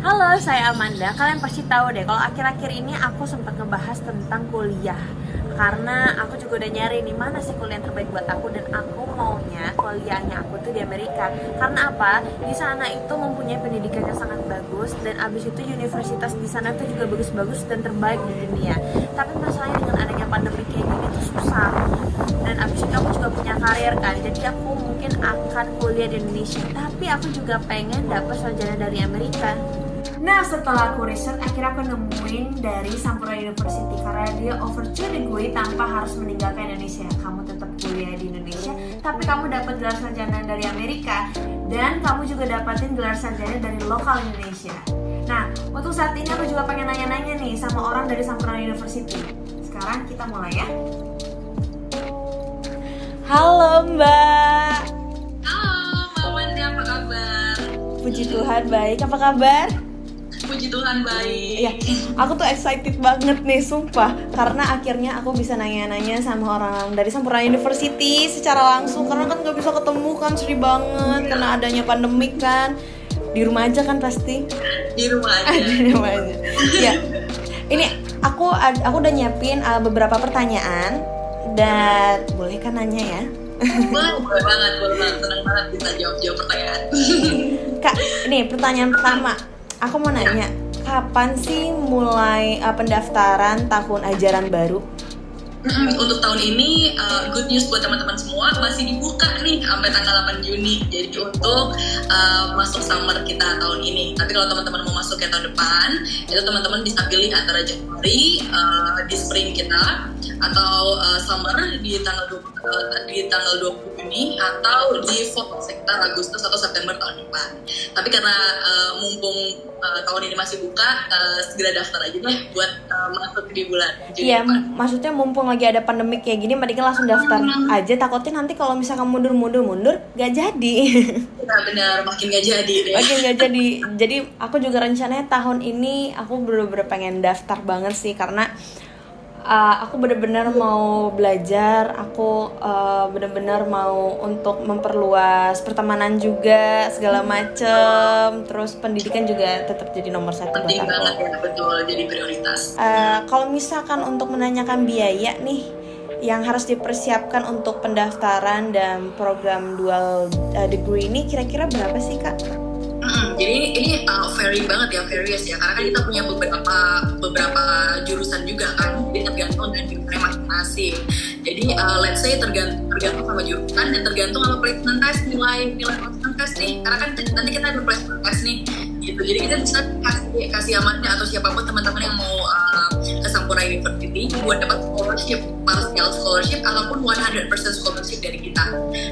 Halo, saya Amanda. Kalian pasti tahu deh kalau akhir-akhir ini aku sempat ngebahas tentang kuliah. Karena aku juga udah nyari nih mana sih kuliah yang terbaik buat aku, dan aku maunya kuliahnya aku tuh di Amerika. Karena apa? Di sana itu mempunyai pendidikan yang sangat bagus, dan abis itu universitas di sana tuh juga bagus-bagus dan terbaik di dunia. Tapi masalahnya dengan adanya pandemi kayak gini tuh susah. Dan abis itu aku juga punya karir kan, jadi aku mungkin akan kuliah di Indonesia. Tapi aku juga pengen dapat sarjana dari Amerika. Nah, setelah aku riset, akhirnya aku nemuin dari Sampurna University karena dia offer 2 degree tanpa harus meninggalkan Indonesia. Kamu tetap kuliah di Indonesia, tapi kamu dapat gelar sarjana dari Amerika, dan kamu juga dapatin gelar sarjana dari lokal Indonesia. Nah, untuk saat ini aku juga pengen nanya-nanya nih sama orang dari Sampurna University. Sekarang kita mulai ya. Halo Mbak. Halo, Mbak Wandi, apa kabar? Puji Tuhan baik, apa kabar? Puji Tuhan baik. Ya, aku tuh excited banget nih, sumpah. Karena akhirnya aku bisa nanya-nanya sama orang dari Sampurna University secara langsung. Karena kan gak bisa ketemu kan, sedih banget karena adanya pandemik kan. Di rumah aja kan pasti. Di rumah aja. Di rumah aja. Ya, ini aku udah nyiapin beberapa pertanyaan. Dan boleh kan nanya ya? Boleh banget. Senang banget bisa jawab pertanyaan. Kak, ini pertanyaan pertama. Aku mau nanya, kapan sih mulai pendaftaran tahun ajaran baru? Untuk tahun ini, good news buat teman-teman semua, masih dibuka nih sampai tanggal 8 Juni. Jadi untuk masuk summer kita tahun ini. Tapi kalau teman-teman mau masuk ke tahun depan, itu teman-teman bisa pilih antara Januari di spring kita, atau summer di tanggal 20 Juni, atau di fall sekitar Agustus atau September tahun depan. Tapi karena mumpung tahun ini masih buka, segera daftar aja deh buat masuk di bulan Juni. Iya, maksudnya mumpung lagi ada pandemik kayak gini, mendingan langsung daftar aja. Takutnya nanti kalau misalkan mundur, gak jadi. Benar, makin gak jadi deh. Makin gak jadi. Jadi aku juga rencananya tahun ini aku bener-bener pengen daftar banget sih, karena aku benar-benar mau belajar, aku benar-benar mau untuk memperluas pertemanan juga segala macem, terus pendidikan juga tetap jadi nomor 1 buat Penting aku. banget ya, betul, jadi prioritas. Kalau misalkan untuk menanyakan biaya nih yang harus dipersiapkan untuk pendaftaran dan program dual degree ini, kira-kira berapa sih Kak? Jadi ini vary banget ya, various ya, karena kan kita punya beberapa jurusan juga kan, jadi tergantung dari jurusannya masing-masing. Jadi let's say tergantung sama jurusan dan tergantung sama placement test, nilai placement test nih, karena kan nanti kita ada placement test nih, gitu. Jadi kita bisa kasih amannya atau siapapun teman-teman yang mau ke Sampurna University buat dapat scholarship, partial scholarship ataupun 100% scholarship dari kita.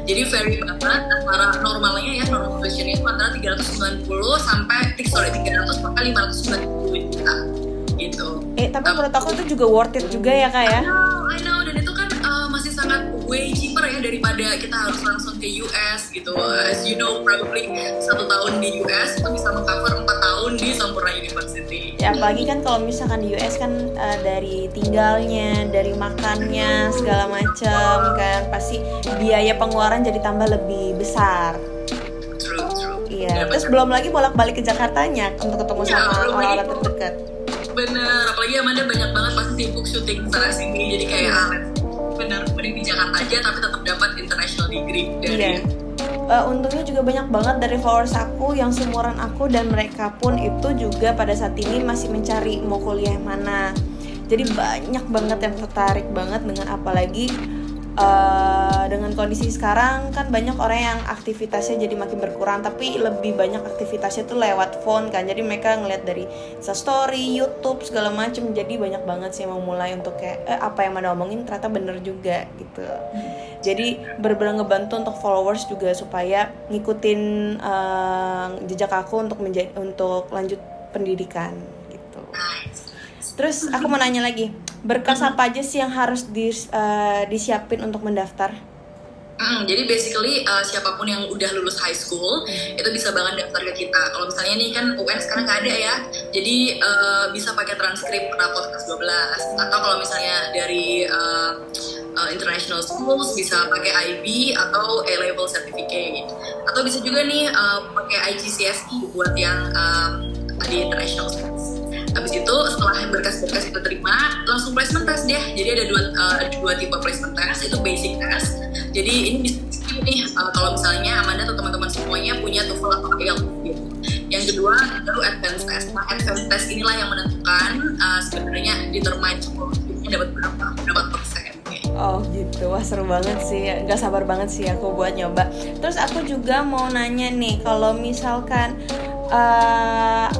Jadi vary banget antara normalnya ya, normal tuition itu antara 390 sampai 300 sampai 590 juta gitu. Tapi menurut aku itu juga worth it juga ya Kak ya? I know, dan itu kan masih sangat way cheaper ya daripada kita harus langsung ke US gitu. As you know, probably 1 tahun di US itu bisa meng-cover 4 tahun di Sampurna University. Ya apalagi kan kalau misalkan di US kan dari tinggalnya, dari makannya, segala macam kan pasti biaya pengeluaran jadi tambah lebih besar. True. Iya, terus belum lagi bolak-balik ke Jakartanya untuk ketemu sama orang-orang terdekat. Bener, apalagi Amanda banyak banget pasti sibuk syuting sana sini, jadi kayak bener, mending di Jakarta aja tapi tetap dapat international degree dari. Untungnya juga banyak banget dari followers aku yang seumuran aku, dan mereka pun itu juga pada saat ini masih mencari mau kuliah mana. Jadi banyak banget yang tertarik banget dengan, apalagi dengan kondisi sekarang kan banyak orang yang aktivitasnya jadi makin berkurang, tapi lebih banyak aktivitasnya tuh lewat phone kan. Jadi mereka ngeliat dari Instastory, YouTube segala macem. Jadi banyak banget sih yang mau mulai untuk kayak apa yang Manda omongin ternyata bener juga gitu. Jadi bener-bener ngebantu untuk followers juga supaya ngikutin jejak aku untuk lanjut pendidikan gitu. Terus aku mau nanya lagi, berkas apa aja sih yang harus disiapin untuk mendaftar? Jadi basically siapapun yang udah lulus high school itu bisa banget daftar ke kita. Kalau misalnya nih kan UN sekarang nggak ada ya, jadi bisa pakai transkrip rapot kelas 12, atau kalau misalnya dari international schools bisa pakai IB atau A-level certificate, atau bisa juga nih pakai IGCSE buat yang di international schools. Habis itu setelah berkas-berkas itu terima, langsung placement test deh. Jadi ada dua tipe placement test, itu basic test. Jadi ini bisa skip nih kalau misalnya Amanda atau teman-teman semuanya punya TOEFL atau IELTS gitu. Yang kedua baru advanced test. Nah, advanced test inilah yang menentukan sebenarnya determine skornya dapat berapa persen. Oh gitu, wah seru banget sih, gak sabar banget sih aku buat nyoba. Terus aku juga mau nanya nih, kalau misalkan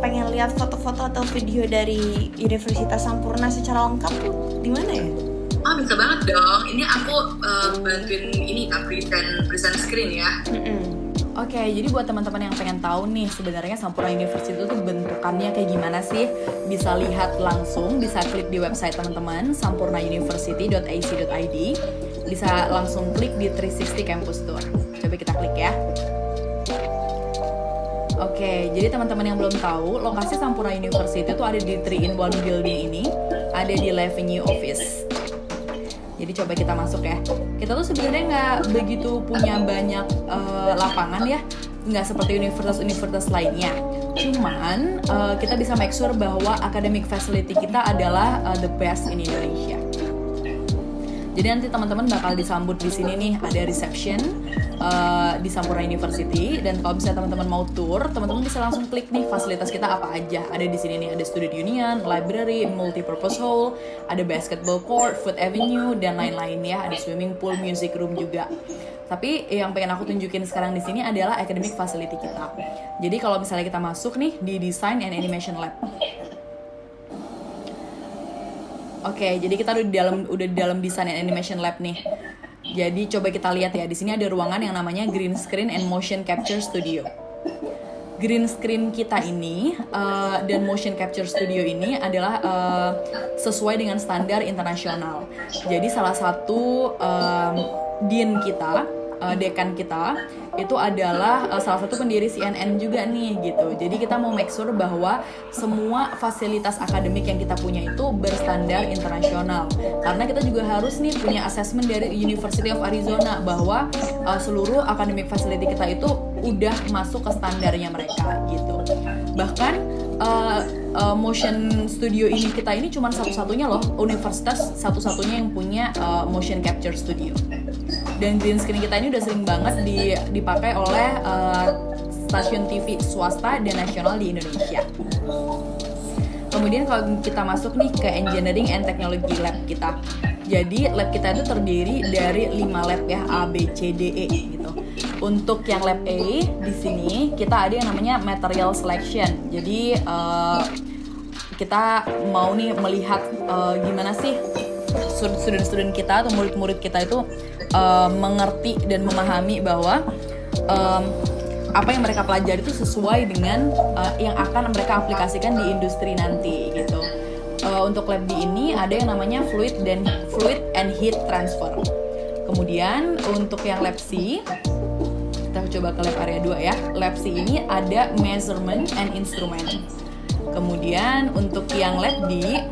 pengen lihat foto-foto atau video dari Universitas Sampurna secara lengkap tuh di mana ya? Bisa banget dong. Ini aku bantuin ini kan present screen ya. Oke, jadi buat teman-teman yang pengen tahu nih sebenarnya Sampurna University itu bentukannya kayak gimana sih, bisa lihat langsung, bisa klik di website teman-teman sampurnauniversity.ac.id, bisa langsung klik di 360 Campus Tour. Coba kita klik ya. Oke, jadi teman-teman yang belum tahu, lokasi Sampurna University itu ada di 3-in-1 building ini, ada di Revenue Office. Jadi coba kita masuk ya. Kita tuh sebenarnya nggak begitu punya banyak lapangan ya, nggak seperti universitas-universitas lainnya. Cuman kita bisa make sure bahwa academic facility kita adalah the best in Indonesia. Jadi nanti teman-teman bakal disambut di sini nih, ada reception di Sampurna University, dan kalau misalnya teman-teman mau tour, teman-teman bisa langsung klik nih fasilitas kita apa aja. Ada di sini nih, ada student union, library, multi-purpose hall, ada basketball court, food avenue, dan lain-lain ya. Ada swimming pool, music room juga. Tapi yang pengen aku tunjukin sekarang di sini adalah academic facility kita. Jadi kalau misalnya kita masuk nih di Design and Animation Lab. Oke, jadi kita udah di dalam Design and Animation Lab nih. Jadi coba kita lihat ya, di sini ada ruangan yang namanya Green Screen and Motion Capture Studio. Green Screen kita ini dan Motion Capture Studio ini adalah sesuai dengan standar internasional. Jadi salah satu dean kita, dekan kita itu adalah salah satu pendiri CNN juga nih gitu. Jadi kita mau make sure bahwa semua fasilitas akademik yang kita punya itu berstandar internasional. Karena kita juga harus nih punya assessment dari University of Arizona bahwa seluruh academic facility kita itu udah masuk ke standarnya mereka gitu. Bahkan motion studio ini kita ini cuma satu-satunya loh, universitas satu-satunya yang punya motion capture studio. Dan green screen kita ini udah sering banget dipakai oleh stasiun TV swasta dan nasional di Indonesia. Kemudian kalau kita masuk nih ke Engineering and Technology Lab kita. Jadi lab kita itu terdiri dari 5 lab ya, A, B, C, D, E gitu. Untuk yang lab A di sini kita ada yang namanya Material Selection. Jadi kita mau nih melihat gimana sih student-student kita atau murid-murid kita itu mengerti dan memahami bahwa apa yang mereka pelajari itu sesuai dengan yang akan mereka aplikasikan di industri nanti gitu. Untuk lab D ini ada yang namanya Fluid and Heat Transfer. Kemudian untuk yang lab C, kita coba ke lab area 2 ya. Lab C ini ada Measurement and Instrument. Kemudian untuk yang lab D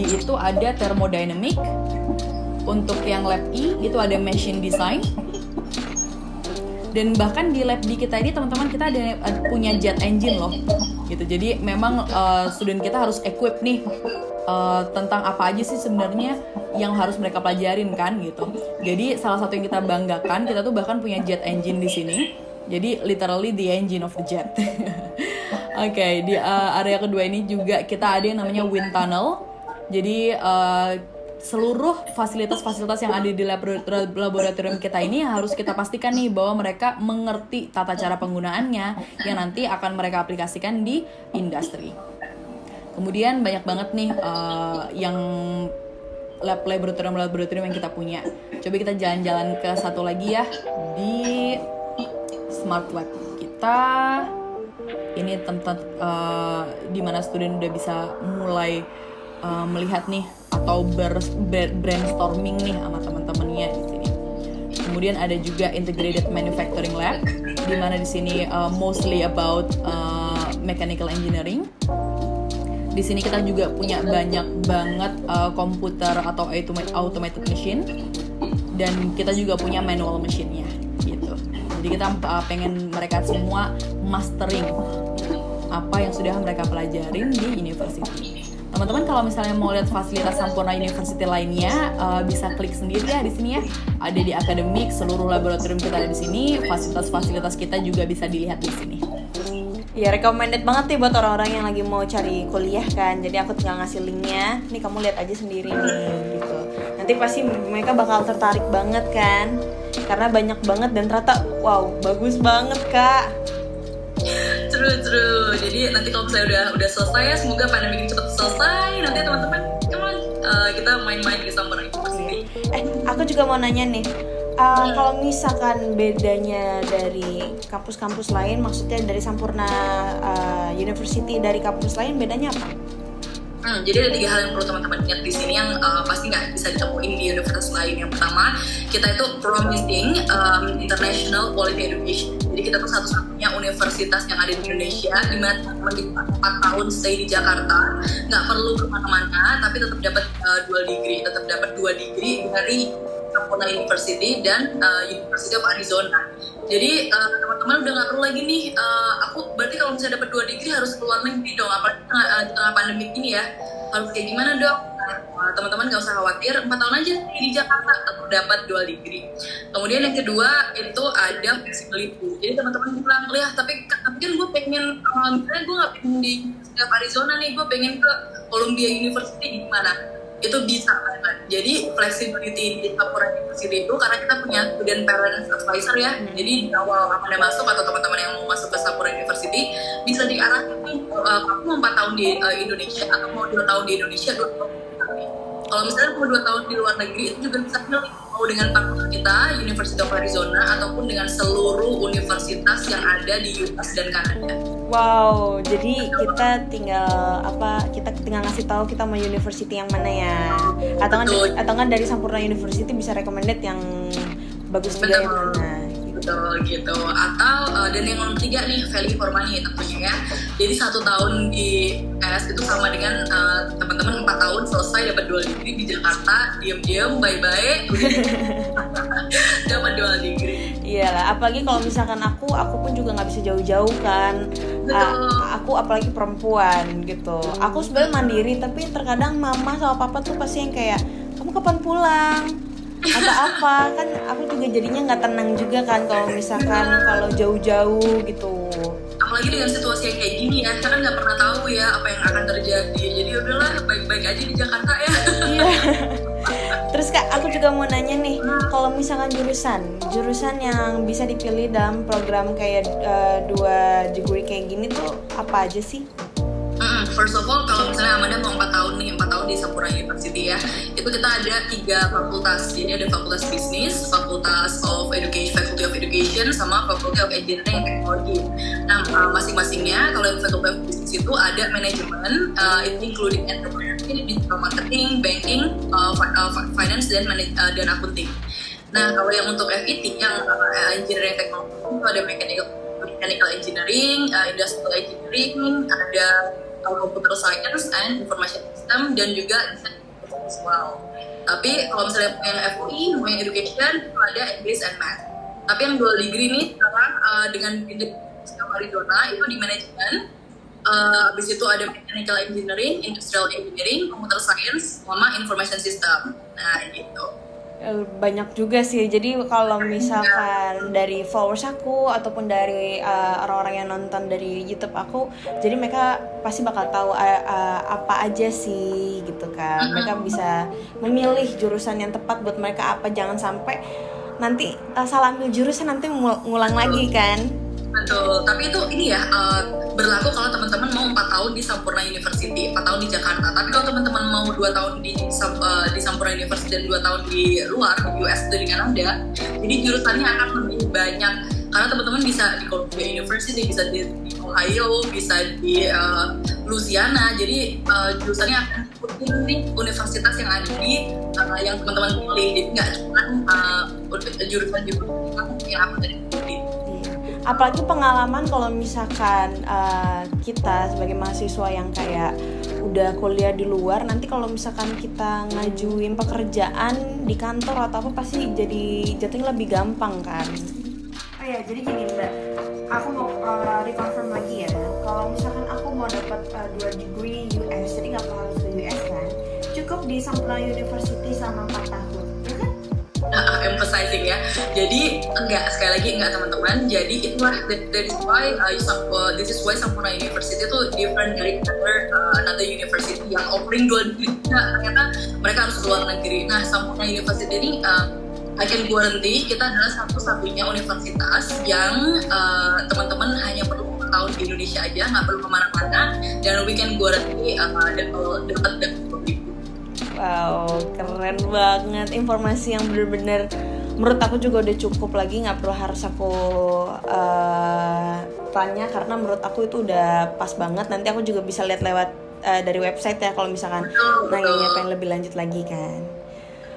itu ada Thermodynamic. Untuk yang lab E itu ada Machine Design. Dan bahkan di lab D kita ini teman-teman kita ada punya jet engine loh gitu. Jadi memang student kita harus equip nih tentang apa aja sih sebenarnya yang harus mereka pelajarin kan gitu. Jadi salah satu yang kita banggakan, kita tuh bahkan punya jet engine di sini. Jadi literally the engine of the jet. Oke, di area kedua ini juga kita ada yang namanya wind tunnel. Jadi seluruh fasilitas-fasilitas yang ada di laboratorium kita ini harus kita pastikan nih bahwa mereka mengerti tata cara penggunaannya yang nanti akan mereka aplikasikan di industri. Kemudian banyak banget nih yang laboratorium yang kita punya. Coba kita jalan-jalan ke satu lagi ya, di Smart Lab kita. Ini tempat di mana student udah bisa mulai melihat nih atau brainstorming nih sama teman-temannya di sini. Kemudian ada juga Integrated Manufacturing Lab, di mana di sini mostly about mechanical engineering. Di sini kita juga punya banyak banget komputer atau automated machine, dan kita juga punya manual machine-nya gitu. Jadi kita pengen mereka semua mastering apa yang sudah mereka pelajarin di university. Teman-teman kalau misalnya mau lihat fasilitas Sampurna University lainnya, bisa klik sendiri ya di sini ya. Ada di akademik, seluruh laboratorium kita ada di sini, fasilitas-fasilitas kita juga bisa dilihat di sini. Ya, recommended banget nih buat orang-orang yang lagi mau cari kuliah kan. Jadi aku tinggal ngasih linknya. Nih kamu lihat aja sendiri nih gitu. Nanti pasti mereka bakal tertarik banget kan. Karena banyak banget dan ternyata wow, bagus banget Kak. True. Jadi nanti kalau misalnya udah selesai ya, semoga pandemi ini cepat selesai. Nanti teman-teman, come on, kita main-main di Sampurna University. Aku juga mau nanya nih. Kalau misalkan bedanya dari kampus-kampus lain, maksudnya dari Sampurna University dari kampus lain, bedanya apa? Jadi ada 3 hal yang perlu teman-teman ingat di sini yang pasti nggak bisa ditemuin di universitas lain. Yang pertama, kita itu promising international quality education. Jadi kita tuh satu-satunya universitas yang ada di Indonesia di mana teman-teman di 4 tahun stay di Jakarta, nggak perlu kemana-mana, tapi tetap dapat dual degree, tetap dapat 2 degree dari Sampurna University dan University of Arizona. Jadi teman-teman udah nggak perlu lagi nih, aku berarti kalau misalnya dapat 2 degree harus keluar negeri dong, apalagi di tengah pandemi ini ya, harus kayak gimana dong? Teman-teman nggak usah khawatir, 4 tahun aja di Jakarta tetap dapat 2 degree. Kemudian yang kedua itu ada flexibility. Jadi teman-teman bilang, lihat tapi kan gue pengen, misalnya gue nggak pengen di Arizona nih, gue pengen ke Columbia University, gimana? Itu bisa kan. Jadi flexibility di Sampurna University itu karena kita punya student parent advisor ya. Jadi di awal Anda masuk atau teman-teman yang mau masuk ke Sampurna University bisa diarahin, kamu mau 4 tahun di Indonesia atau mau 2 tahun di Indonesia, 2 tahun di luar negeri. Kalau misalnya mau 2 tahun di luar negeri itu juga bisa pilih mau dengan fakultas kita University of Arizona ataupun dengan seluruh universitas yang ada di US dan Kanada. Wow, jadi kita tinggal ngasih tahu kita mau university yang mana ya, atau kan dari Sampurna University bisa recommended yang bagus juga yang mana. Betul gitu. Atau dan yang nomor 3 nih, value for money tentunya ya. Jadi 1 tahun di US itu sama dengan teman-teman 4 tahun selesai dapat 2 degree di Jakarta, diam-diam bye-bye dapat 2 degree. Iyalah, apalagi kalau misalkan aku pun juga nggak bisa jauh-jauh kan. Aku apalagi perempuan gitu. Aku sebenarnya mandiri, tapi terkadang mama sama papa tuh pasti yang kayak, kamu kapan pulang? Atau apa, kan aku juga jadinya nggak tenang juga kan kalau jauh-jauh gitu. Apalagi dengan situasi yang kayak gini ya, kita kan nggak pernah tahu ya apa yang akan terjadi. Jadi udahlah, baik-baik aja di Jakarta ya. Iya. Terus Kak, aku juga mau nanya nih, kalau misalkan jurusan yang bisa dipilih dalam program kayak 2 degree kayak gini tuh apa aja sih? First of all, kalau misalnya Amanda mau 4 tahun di Sampurna University ya, itu kita ada 3 fakultas. Jadi ada fakultas bisnis, fakultas of education, faculty of education, sama faculty of engineering and technology. Nah, masing-masingnya kalau faculty of business itu ada manajemen, itu including entrepreneurship, digital marketing, banking, finance dan accounting. Nah, kalau yang untuk FET yang engineering technology itu ada mechanical engineering, industrial engineering, ada computer science and information system, dan juga design visual. Tapi kalau misalnya yang FOI, yang education, itu ada English and math. Tapi yang dual degree ini sekarang dengan University of Arizona itu di manajemen. Habis itu ada mechanical engineering, industrial engineering, computer science, sama information system. Nah gitu. Banyak juga sih. Jadi kalau misalkan dari followers aku ataupun dari orang-orang yang nonton dari YouTube aku, jadi mereka pasti bakal tahu apa aja sih gitu kan. Mereka bisa memilih jurusan yang tepat buat mereka apa. Jangan sampai nanti salah ambil jurusan, nanti ngulang lagi kan. Betul, tapi itu ini ya berlaku kalau teman-teman mau 4 tahun di Sampurna University, 4 tahun di Jakarta. Tapi kalau teman-teman mau 2 tahun di Sampurna University dan 2 tahun di luar, di US atau di Kanada, jadi jurusannya akan lebih banyak. Karena teman-teman bisa di Columbia University, bisa di Ohio, bisa di Louisiana. Jadi jurusannya akan ikutin nih universitas yang ada di yang teman-teman pilih. Jadi nggak cuma jurusan yang aku tadi pilih. Apalagi pengalaman kalau misalkan kita sebagai mahasiswa yang kayak udah kuliah di luar, nanti kalau misalkan kita ngajuin pekerjaan di kantor atau apa, pasti jadi jatuhnya lebih gampang kan. Oh ya, jadi gini Mbak, aku mau reconfirm lagi ya, kalau misalkan degree US, jadi nggak perlu harus ke US kan, cukup di Sampurna University selama 4 tahun, ya kan? Emphasizing ya. Jadi sekali lagi enggak teman-teman. Jadi itulah that is why this is why Sampurna University itu different dari another university yang offering 2 degree. Ternyata mereka harus keluar negeri. Nah, Sampurna University ini I can guarantee kita adalah satu-satunya universitas yang teman-teman hanya perlu tahun di Indonesia aja, nggak perlu kemana-mana, dan we can guarantee dan kalau dapat. Wow, keren banget, informasi yang bener-bener menurut aku juga udah cukup, lagi nggak perlu harus aku tanya karena menurut aku itu udah pas banget. Nanti aku juga bisa lihat lewat dari website ya kalau misalkan nanyanya pengen lebih lanjut lagi kan.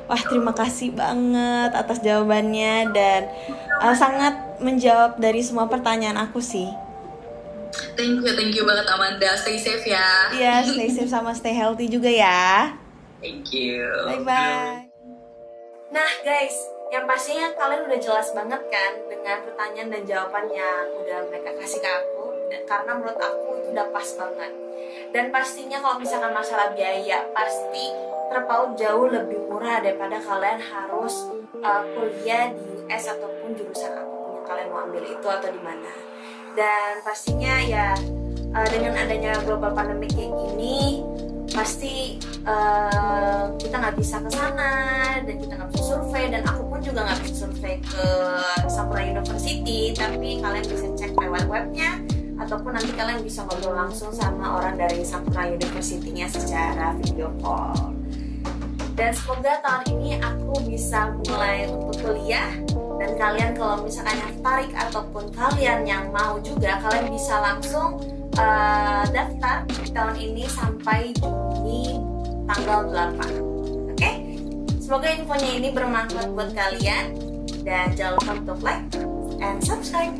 Wah, terima kasih banget atas jawabannya dan sangat menjawab dari semua pertanyaan aku sih. Thank you banget Amanda. Stay safe ya. Iya, stay safe sama stay healthy juga ya. Thank you. Bye-bye. Nah guys, yang pastinya kalian udah jelas banget kan dengan pertanyaan dan jawaban yang udah mereka kasih ke aku, dan karena menurut aku itu udah pas banget. Dan pastinya kalau misalkan masalah biaya, pasti terpaut jauh lebih murah daripada kalian harus kuliah di US ataupun jurusan apapun yang kalian mau ambil itu atau di mana. Dan pastinya ya dengan adanya global pandemic kayak gini, pasti kita nggak bisa ke sana dan kita nggak bisa survei, dan aku pun juga nggak bisa survei ke Sampurna University, tapi kalian bisa cek lewat webnya ataupun nanti kalian bisa ngobrol langsung sama orang dari Sampurna University-nya secara video call. Dan semoga tahun ini aku bisa mulai untuk kuliah, dan kalian kalau misalkan yang tertarik ataupun kalian yang mau juga, kalian bisa langsung daftar di tahun ini sampai Juni tanggal 8. Oke? Semoga infonya ini bermanfaat buat kalian, dan jangan lupa untuk like and subscribe.